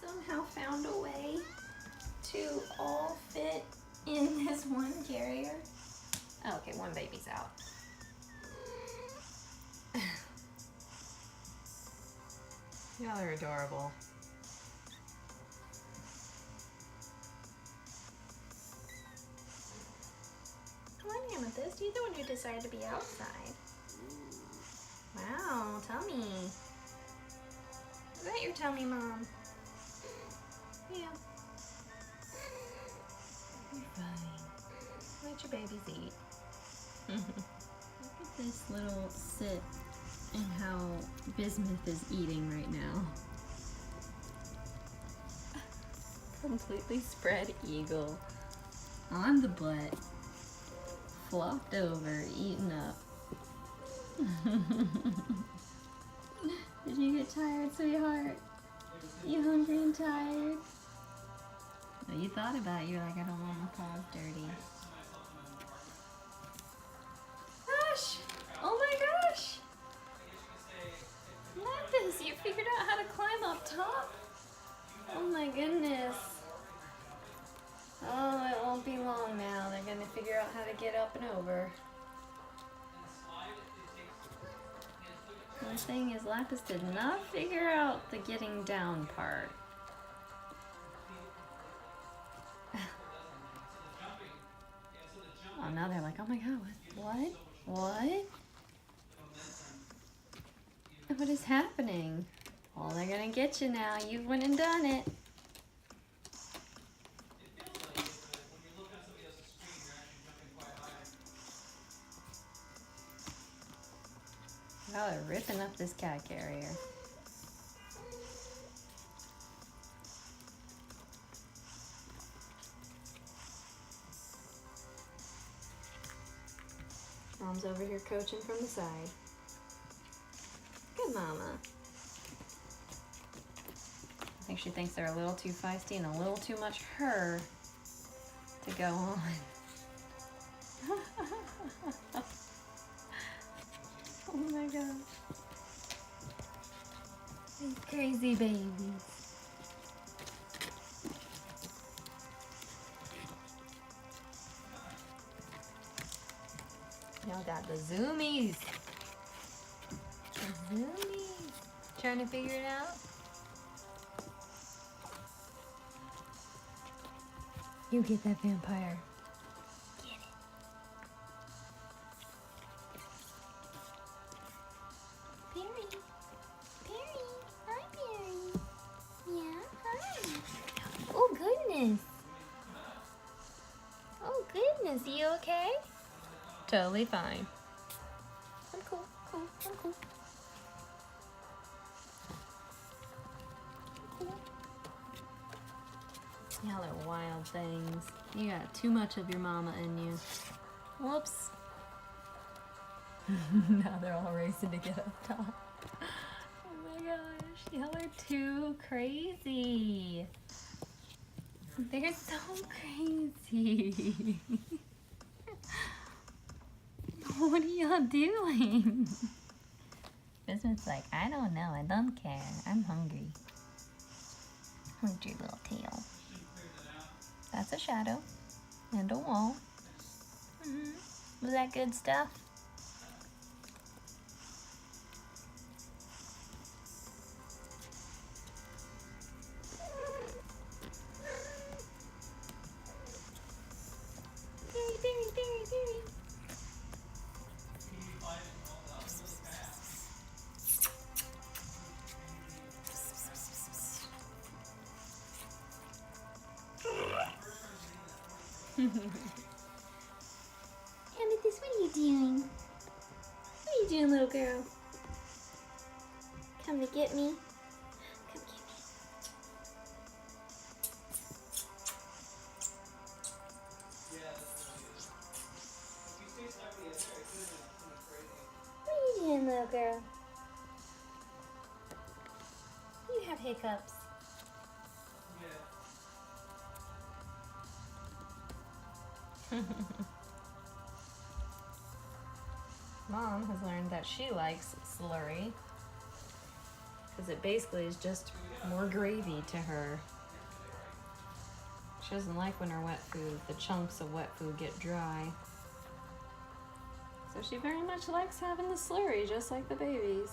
somehow found a way to all fit in this one carrier. Oh, okay, one baby's out. Y'all are adorable. Come on, Amethyst. You're the one who decided to be outside. Wow, tummy. Is that your tummy, Mom? Yeah. You're fine. Let your babies eat. Look at this little sit and how Bismuth is eating right now. Completely spread eagle. On the butt. Flopped over, eaten up. Did you get tired, sweetheart? You hungry and tired? Well, you thought about it. You're like, I don't want my paws dirty. Gosh! Oh my gosh! Lapis, you figured out how to climb up top? Oh my goodness. Oh, it won't be long now. They're gonna figure out how to get up and over. The thing is, Lapis did not figure out the getting down part. Oh, now they're like, oh my god, what? What? What is happening? Well, they're gonna get you now. You went and done it. Wow, they're ripping up this cat carrier. Mom's over here coaching from the side. Good mama. I think she thinks they're a little too feisty and a little too much her to go on. Oh my gosh. These crazy babies. Y'all got the zoomies. The zoomies. Trying to figure it out? You get that vampire. Get it. Perry. Perry. Hi, Perry. Yeah, hi. Oh, goodness. Oh, goodness. You okay? Totally fine. I'm cool, I'm cool. Y'all are wild things. You got too much of your mama in you. Whoops. Now they're all racing to get up top. Oh my gosh, y'all are too crazy. They're so crazy. What are y'all doing? Bismuth's like, I don't know, I don't care. I'm hungry. Hold your little tail. That's a shadow. And a wall. Was that good stuff? Berry. Amethyst, what are you doing? What are you doing, little girl? Come to get me? Come get me. What are you doing, little girl? You have hiccups. Mom has learned that she likes slurry because it basically is just more gravy to her. She doesn't like when her wet food, the chunks of wet food get dry. So she very much likes having the slurry, just like the babies.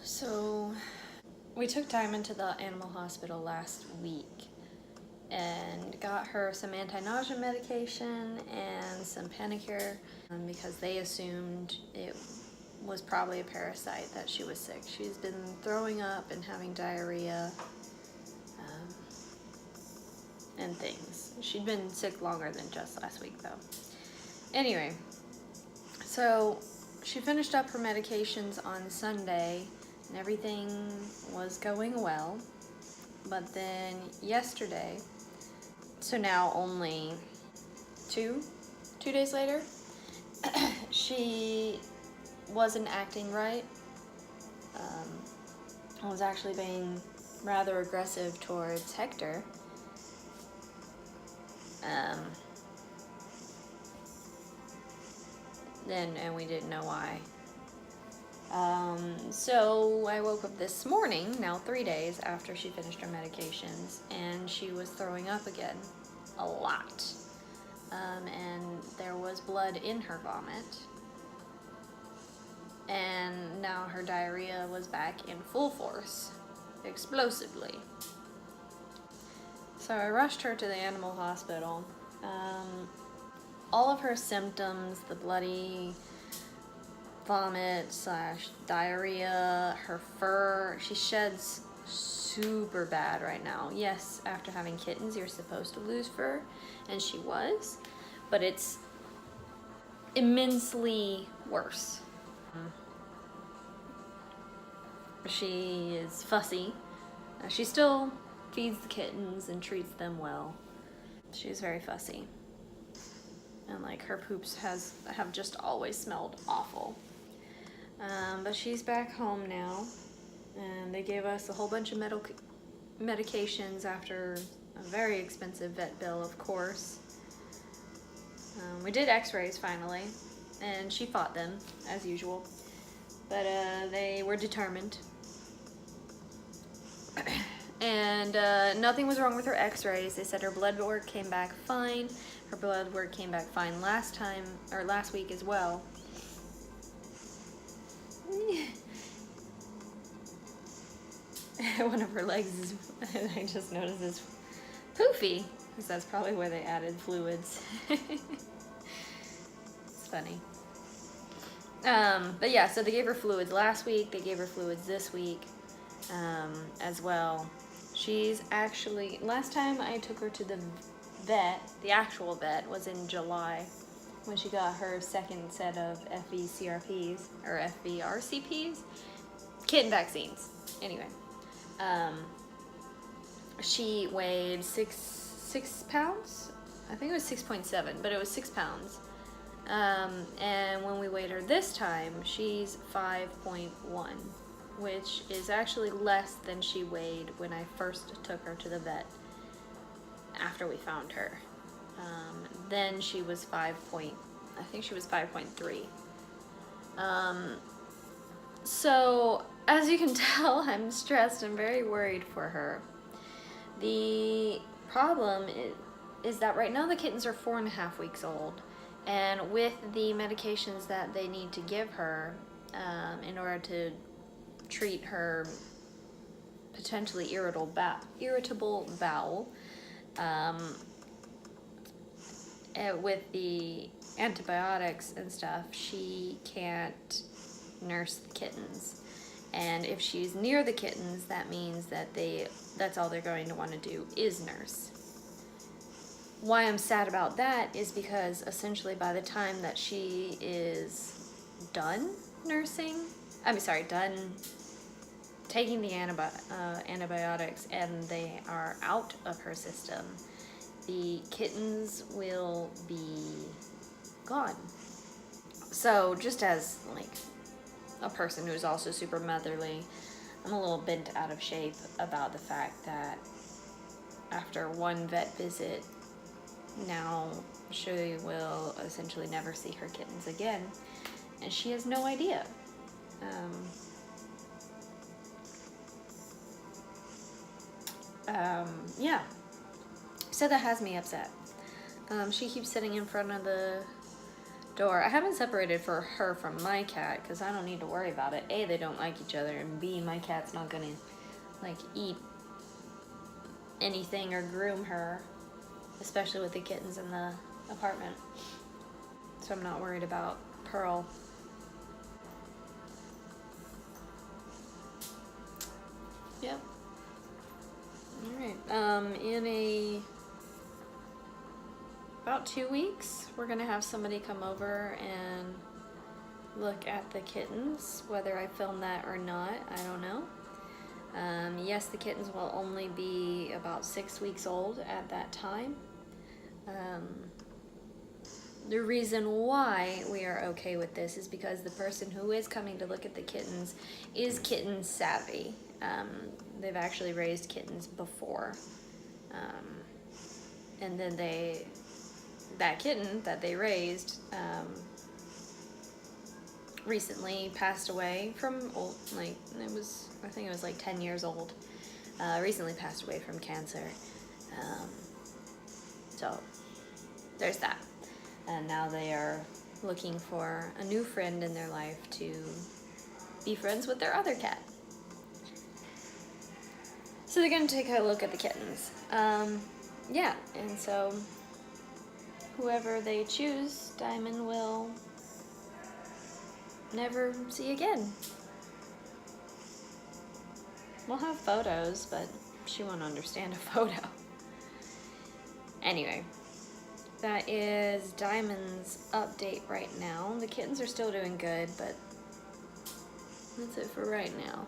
So we took Diamond to the animal hospital last week and got her some anti-nausea medication and some Panicure because they assumed it was probably a parasite that she was sick. She's been throwing up and having diarrhea and things. She'd been sick longer than just last week though. Anyway, so she finished up her medications on Sunday and everything was going well. But then yesterday, so now only two days later, she wasn't acting right. Was actually being rather aggressive towards Hector. And we didn't know why. So I woke up this morning, now 3 days after she finished her medications, and she was throwing up again, a lot. And there was blood in her vomit. And now her diarrhea was back in full force, explosively. So I rushed her to the animal hospital. All of her symptoms, the bloody vomit / diarrhea, her fur, she sheds super bad right now. Yes, after having kittens, you're supposed to lose fur, and she was, but it's immensely worse. She is fussy. She still feeds the kittens and treats them well. She's very fussy. And like her poops have just always smelled awful. But she's back home now, and they gave us a whole bunch of medications after a very expensive vet bill, of course. We did x-rays finally, and she fought them, as usual. But they were determined. And nothing was wrong with her x-rays. They said her blood work came back fine. Her blood work came back fine last week as well. One of her legs is, I just noticed, is poofy, because that's probably where they added fluids. It's funny. But yeah, so they gave her fluids last week. They gave her fluids this week as well. She's actually, last time I took her to the vet, the actual vet, was in July when she got her second set of FVCRPs, or FVRCPs, kitten vaccines. Anyway, she weighed six pounds. I think it was 6.7, but it was 6 pounds. And when we weighed her this time, she's 5.1, which is actually less than she weighed when I first took her to the vet after we found her. Then she was I think she was 5.3. So as you can tell, I'm stressed and very worried for her. The problem is that right now the kittens are 4.5 weeks old. And with the medications that they need to give her in order to treat her potentially irritable bowel, with the antibiotics and stuff, she can't nurse the kittens. And if she's near the kittens, that means that that's all they're going to want to do is nurse. Why I'm sad about that is because essentially by the time that she is done done taking the antibiotics and they are out of her system, the kittens will be gone. So just as like a person who's also super motherly, I'm a little bent out of shape about the fact that after one vet visit, now she will essentially never see her kittens again, and she has no idea. Yeah, so that has me upset. She keeps sitting in front of the door. I haven't separated her from my cat because I don't need to worry about it. A, they don't like each other, and B, my cat's not gonna like eat anything or groom her, especially with the kittens in the apartment. So I'm not worried about Pearl. Yep. Alright, in about 2 weeks, we're gonna have somebody come over and look at the kittens. Whether I film that or not, I don't know. Yes, the kittens will only be about 6 weeks old at that time. The reason why we are okay with this is because the person who is coming to look at the kittens is kitten savvy. They've actually raised kittens before. And then that kitten that they raised recently passed away from I think it was like 10 years old. Recently passed away from cancer. So there's that. And now they are looking for a new friend in their life to be friends with their other cat. So they're gonna take a look at the kittens. Yeah, and so whoever they choose, Diamond will never see again. We'll have photos, but she won't understand a photo. Anyway, that is Diamond's update right now. The kittens are still doing good, but that's it for right now.